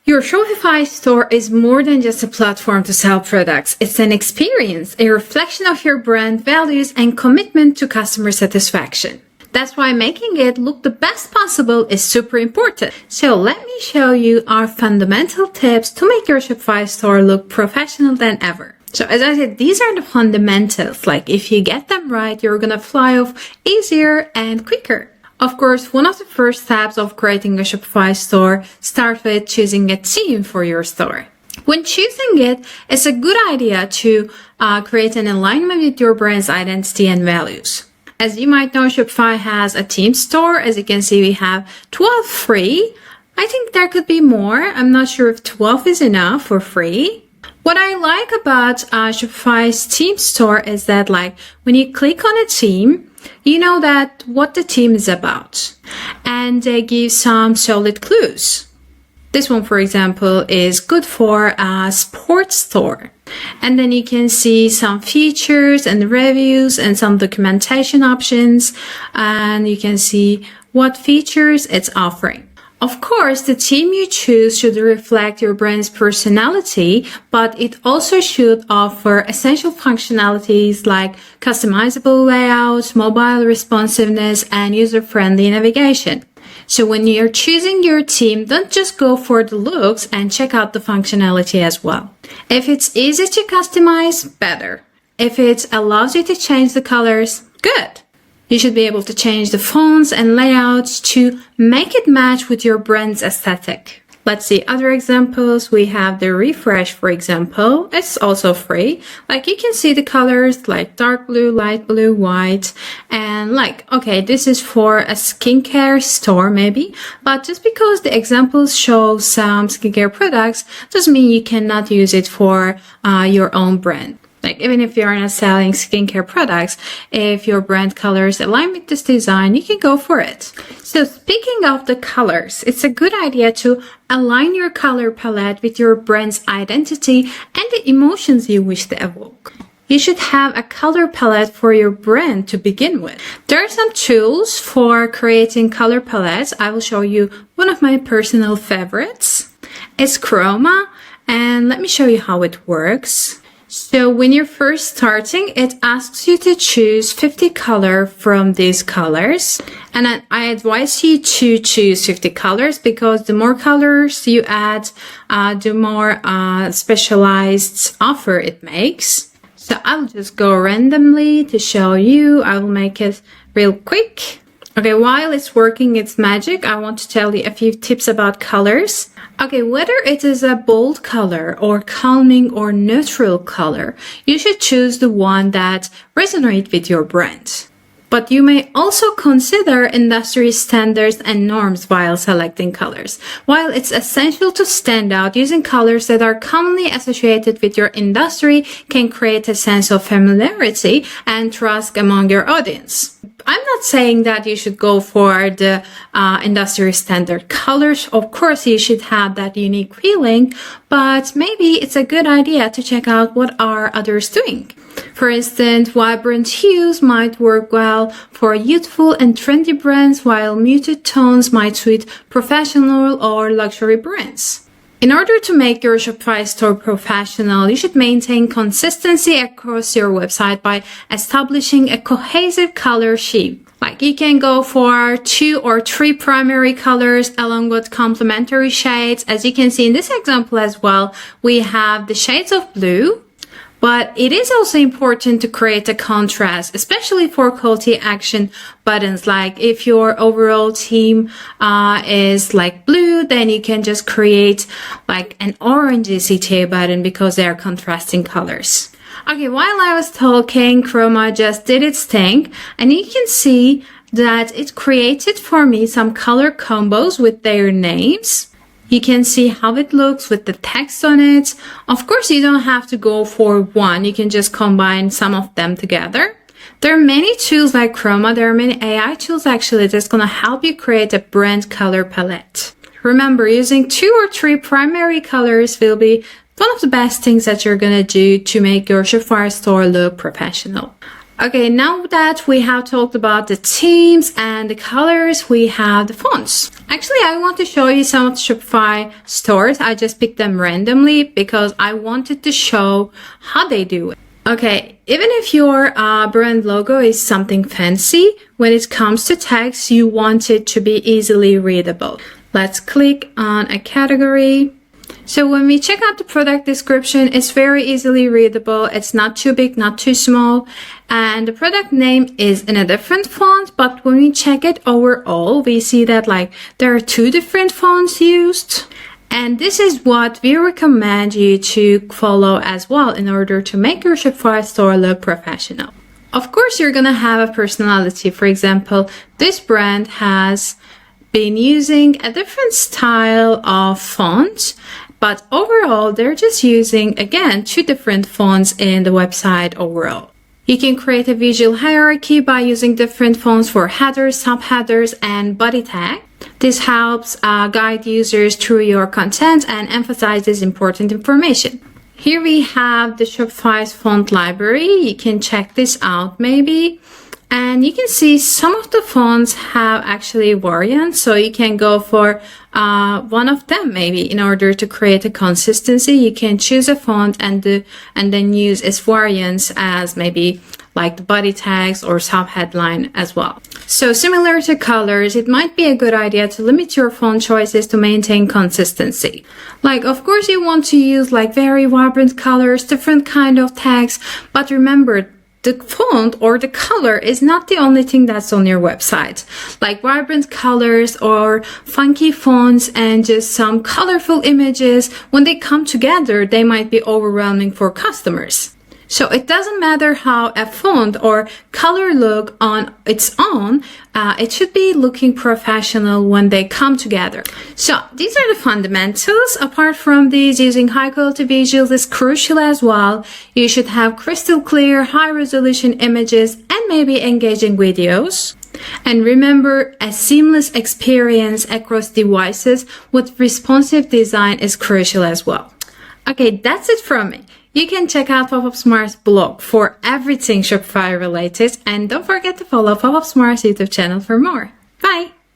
Your Shopify store is more than just a platform to sell products. It's an experience, a reflection of your brand values and commitment to customer satisfaction. That's why making it look the best possible is super important. So let me show you our fundamental tips to make your Shopify store look professional than ever. So as I said, these are the fundamentals. Like if you get them right, you're gonna fly off easier and quicker. Of course, one of the first steps of creating a Shopify store starts with choosing a theme for your store. When choosing it, it's a good idea to create an alignment with your brand's identity and values. As you might know, Shopify has a theme store. As you can see, we have 12 free. I think there could be more. I'm not sure if 12 is enough for free. What I like about Shopify's theme store is that when you click on a theme, you know that what the theme is about, and they give some solid clues. This one, for example, is good for a sports store. And then you can see some features and reviews and some documentation options, and you can see what features it's offering. Of course, the theme you choose should reflect your brand's personality, but it also should offer essential functionalities like customizable layouts, mobile responsiveness, and user-friendly navigation. So when you're choosing your theme, don't just go for the looks and check out the functionality as well. If it's easy to customize, better. If it allows you to change the colors, good. You should be able to change the fonts and layouts to make it match with your brand's aesthetic. Let's see other examples. We have the refresh, for example. It's also free. You can see the colors like dark blue, light blue, white, and okay, this is for a skincare store maybe, but just because the examples show some skincare products doesn't mean you cannot use it for your own brand. Even if you're not selling skincare products, if your brand colors align with this design, you can go for it. So speaking of the colors, it's a good idea to align your color palette with your brand's identity and the emotions you wish to evoke. You should have a color palette for your brand to begin with. There are some tools for creating color palettes. I will show you one of my personal favorites. It's Chroma, and let me show you how it works. So when you're first starting, it asks you to choose 50 colors from these colors. And I advise you to choose 50 colors because the more colors you add, the more specialized offer it makes. So I'll just go randomly to show you. I will make it real quick. Okay, while it's working its magic, I want to tell you a few tips about colors. Okay, whether it is a bold color or calming or neutral color, you should choose the one that resonates with your brand. But you may also consider industry standards and norms while selecting colors. While it's essential to stand out, using colors that are commonly associated with your industry can create a sense of familiarity and trust among your audience. I'm not saying that you should go for the industry standard colors. Of course, you should have that unique feeling, but maybe it's a good idea to check out what are others doing. For instance, vibrant hues might work well for youthful and trendy brands, while muted tones might suit professional or luxury brands. In order to make your Shopify store professional, you should maintain consistency across your website by establishing a cohesive color scheme. You can go for 2 or 3 primary colors along with complementary shades. As you can see in this example as well, we have the shades of blue. But it is also important to create a contrast, especially for call to action buttons. If your overall theme is blue, then you can just create an orange CTA button because they are contrasting colors. Okay, while I was talking, Chroma just did its thing, and you can see that it created for me some color combos with their names. You can see how it looks with the text on it. Of course, you don't have to go for one. You can just combine some of them together. There are many tools like Chroma. There are many AI tools actually that's going to help you create a brand color palette. Remember, using 2 or 3 primary colors will be one of the best things that you're going to do to make your Shopify store look professional. Okay, now that we have talked about the themes and the colors, we have the fonts. Actually, I want to show you some of the Shopify stores. I just picked them randomly because I wanted to show how they do it. Okay, even if your brand logo is something fancy, when it comes to text, you want it to be easily readable. Let's click on a category. So when we check out the product description, it's very easily readable. It's not too big, not too small. And the product name is in a different font, but when we check it overall, we see that there are 2 different fonts used. And this is what we recommend you to follow as well in order to make your Shopify store look professional. Of course, you're gonna have a personality. For example, this brand has been using a different style of font, but overall, they're just using, again, 2 different fonts in the website overall. You can create a visual hierarchy by using different fonts for headers, subheaders, and body tag. This helps guide users through your content and emphasizes important information. Here we have the Shopify's font library. You can check this out maybe. And you can see some of the fonts have actually variants, so you can go for one of them maybe in order to create a consistency. You can choose a font and then use its variants as maybe like the body tags or sub-headline as well. So similar to colors, it might be a good idea to limit your font choices to maintain consistency. Of course, you want to use very vibrant colors, different kind of tags, but remember, the font or the color is not the only thing that's on your website. Vibrant colors or funky fonts and just some colorful images, when they come together, they might be overwhelming for customers. So it doesn't matter how a font or color look on its own, it should be looking professional when they come together. So these are the fundamentals. Apart from these, using high quality visuals is crucial as well. You should have crystal clear, high resolution images and maybe engaging videos. And remember, a seamless experience across devices with responsive design is crucial as well. Okay, that's it from me. You can check out Pop Up Smart's blog for everything Shopify related, and don't forget to follow Pop Up Smart's YouTube channel for more.